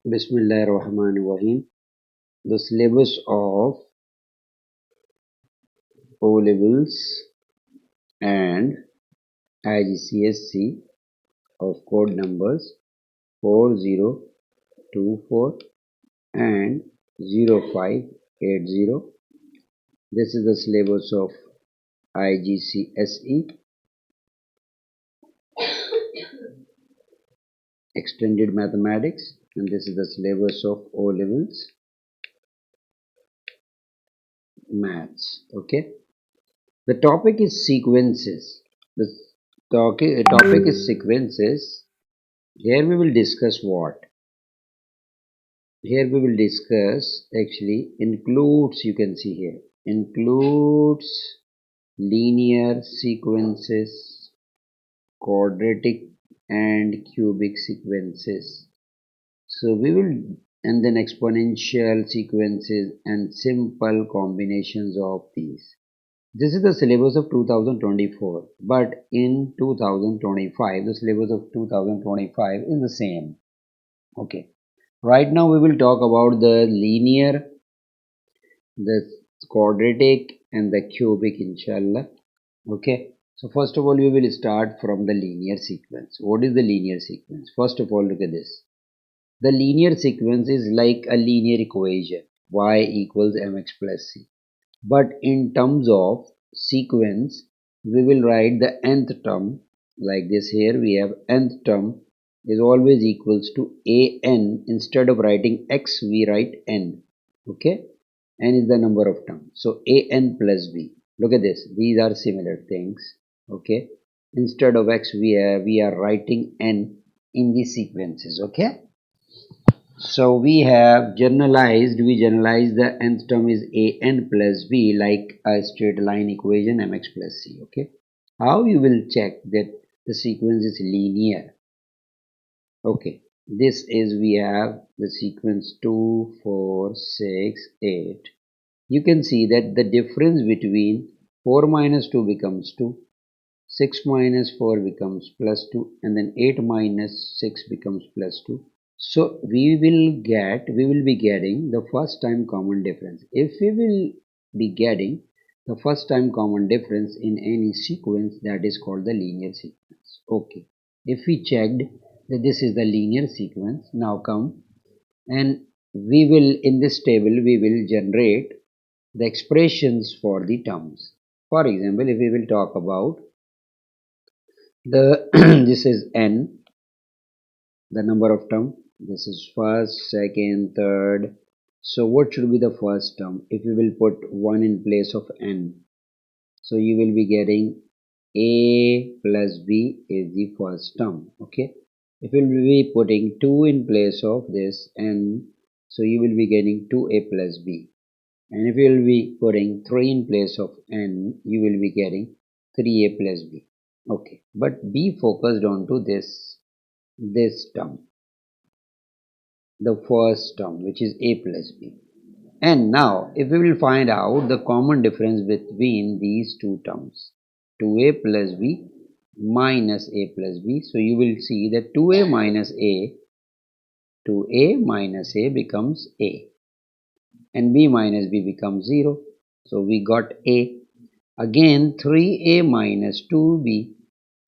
Bismillahirrahmanirrahim. The syllabus of O levels and IGCSE of code numbers 4024 and 0580. This is the syllabus of IGCSE Extended Mathematics, and this is the syllabus of O levels Maths. Okay. The topic is sequences. The topic is sequences. Here we will discuss what? Here we will discuss actually includes, you can see here, includes linear sequences, quadratic and cubic sequences. So we will, and then exponential sequences and simple combinations of these. This is the syllabus of 2024, but in 2025, the syllabus of 2025 is the same. Okay. Right now we will talk about the linear, the quadratic and the cubic inshallah. Okay. So first of all we will start from the linear sequence. What is the linear sequence? First of all look at this. The linear sequence is like a linear equation y equals mx plus c. But in terms of sequence we will write the nth term like this. Here we have nth term is always equals to an. Instead of writing x we write n. Okay, n is the number of terms, so an plus b. Look at this, these are similar things. Okay, instead of x we are writing n in the sequences. Okay, so we generalized the nth term is an plus b like a straight line equation mx plus c. Okay, how you will check that the sequence is linear? Okay, this is, we have the sequence 2 4 6 8. You can see that the difference between 4 minus 2 becomes 2, 6 minus 4 becomes plus 2, and then 8 minus 6 becomes plus 2. So we will be getting the first time common difference. If we will be getting the first time common difference in any sequence, that is called the linear sequence. Okay, if we checked that this is the linear sequence, now come and we will, in this table we will generate the expressions for the terms. For example, if we will talk about the this is n, the number of term, this is first, second, third. So what should be the first term? If you will put 1 in place of n, so you will be getting a plus b is the first term. Okay, if you will be putting 2 in place of this n, so you will be getting 2a plus b. And if you will be putting 3 in place of n, you will be getting 3a plus b. Okay, but be focused on to this term, the first term, which is a plus b. And now if we will find out the common difference between these two terms, 2a plus b minus a plus b, so you will see that 2a minus a becomes a, and b minus b becomes 0. So we got a. Again 3a minus 2b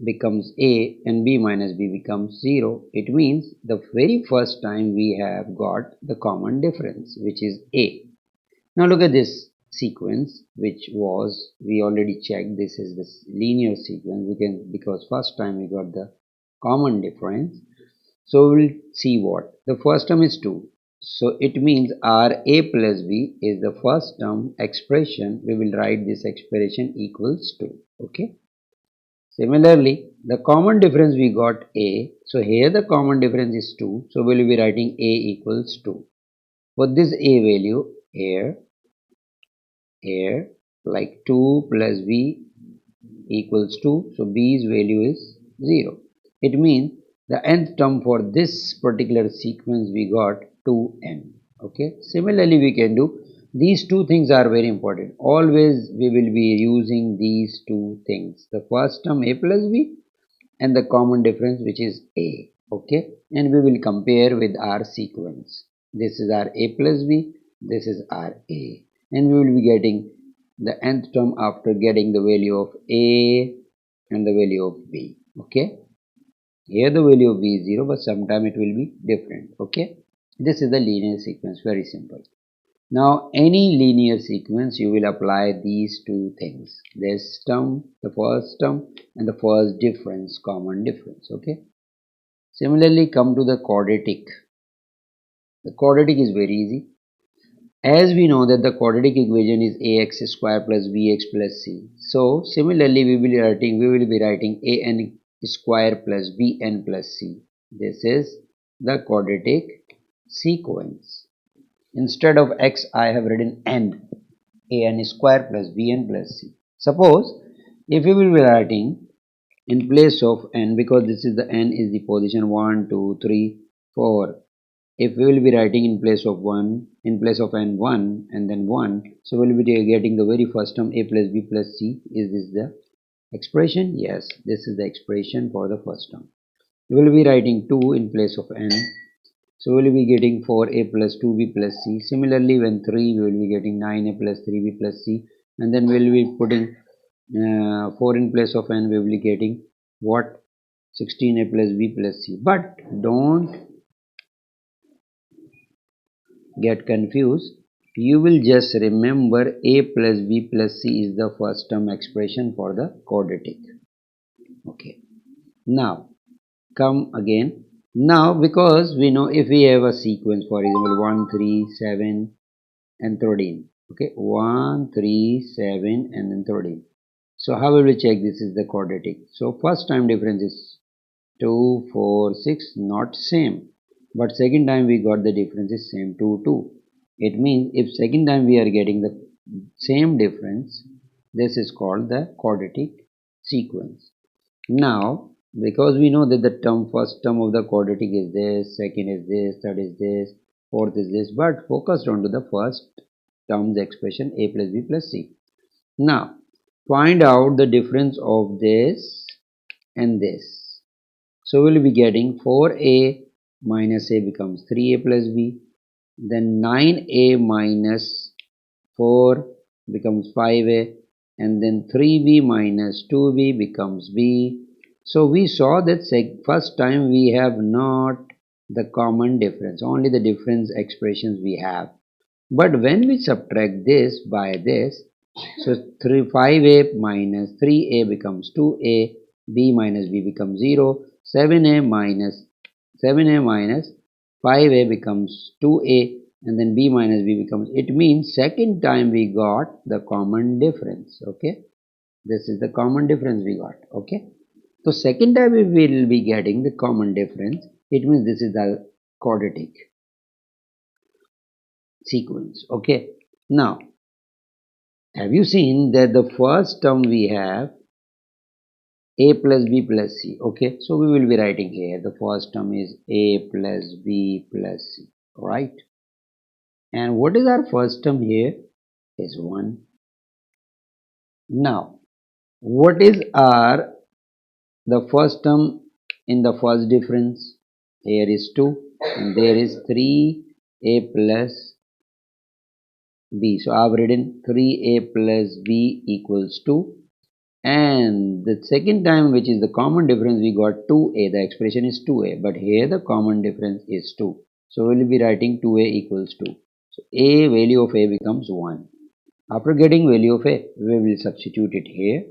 becomes a, and b minus b becomes 0. It means the very first time we have got the common difference, which is a. Now look at this sequence, which was, we already checked, this is this linear sequence. We can, because first time we got the common difference. So we'll see what the first term is 2. So it means our a plus b is the first term expression. We will write this expression equals 2. Okay. Similarly, the common difference we got a. So here the common difference is 2. So we'll be writing a equals 2. For this a value here like 2 plus b equals 2. So b's value is 0. It means the nth term for this particular sequence we got 2n. Okay, similarly we can do these two things are very important. Always we will be using these two things, the first term a plus b and the common difference which is a. Okay, and we will compare with our sequence. This is our a plus b, this is our a, and we will be getting the nth term after getting the value of a and the value of b. Okay, here the value of b is 0, but sometime it will be different. Okay, this is the linear sequence, very simple. Now any linear sequence you will apply these two things, this term, the first term, and the first difference, common difference. Okay, similarly come to the quadratic. The quadratic is very easy. As we know that the quadratic equation is ax square plus bx plus c. So similarly we will be writing an square plus bn plus c. This is the quadratic sequence. Instead of x I have written an square plus bn plus c. Suppose if we will be writing in place of n, because this is the n is the position 1 2 3 4, if we will be writing in place of 1, in place of n 1 and then 1, so we will be getting the very first term a plus b plus c. Is this the expression? Yes, this is the expression for the first term. We will be writing 2 in place of n, so we will be getting 4a plus 2b plus c. Similarly when 3, we will be getting 9a plus 3b plus c, and then we will be putting 4 in place of n, we will be getting what, 16a plus b plus c. But don't get confused, you will just remember a plus b plus c is the first term expression for the quadratic. Okay, now come again. Now because we know if we have a sequence, for example 1 3 7 and 13, okay, 1 3 7 and then 13. So how will we check this is the quadratic? So first time difference is 2 4 6, not same, but second time we got the difference is same 2 2. It means if second time we are getting the same difference, this is called the quadratic sequence. Now because we know that the term, first term of the quadratic is this, second is this, third is this, fourth is this, but focused on to the first term's expression a plus b plus c. Now find out the difference of this and this. So we'll be getting 4a minus a becomes 3a plus b, then 9a minus 4 becomes 5a, and then 3b minus 2b becomes b. So we saw that first time we have not the common difference, only the difference expressions we have. But when we subtract this by this, so 5a minus 3a becomes 2a, b minus b becomes 0, 7a minus 5a becomes 2a, and then b minus b becomes, it means second time we got the common difference. Okay, this is the common difference we got. Okay, so second time we will be getting the common difference, it means this is the quadratic sequence. Okay, now have you seen that the first term we have a plus b plus c? Okay, so we will be writing here the first term is a plus b plus c, right? And what is our first term here is 1. Now what is our the first term in the first difference? Here is 2 and there is 3a plus b. So I have written 3a plus b equals 2, and the second time, which is the common difference, we got 2a. The expression is 2a, but here the common difference is 2. So we will be writing 2a equals 2. So a value of a becomes 1. After getting value of a, we will substitute it here,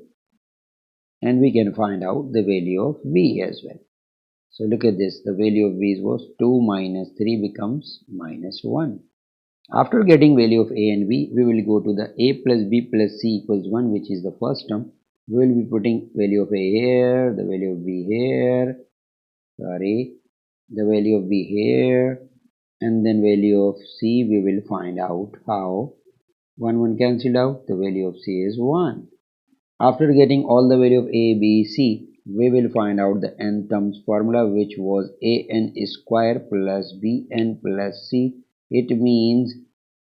and we can find out the value of b as well. So look at this, the value of b was 2 minus 3 becomes minus 1. After getting value of a and b, we will go to the a plus b plus c equals 1, which is the first term. We will be putting value of a here, the value of b here, sorry, the value of b here, and then value of c we will find out how. 1 cancelled out, the value of c is 1. After getting all the value of a, b, c, we will find out the n terms formula, which was an square plus bn plus c. It means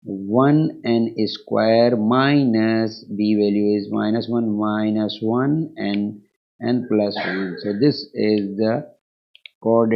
1n square minus b value is minus 1 minus 1 and n plus 1. So this is the coordinate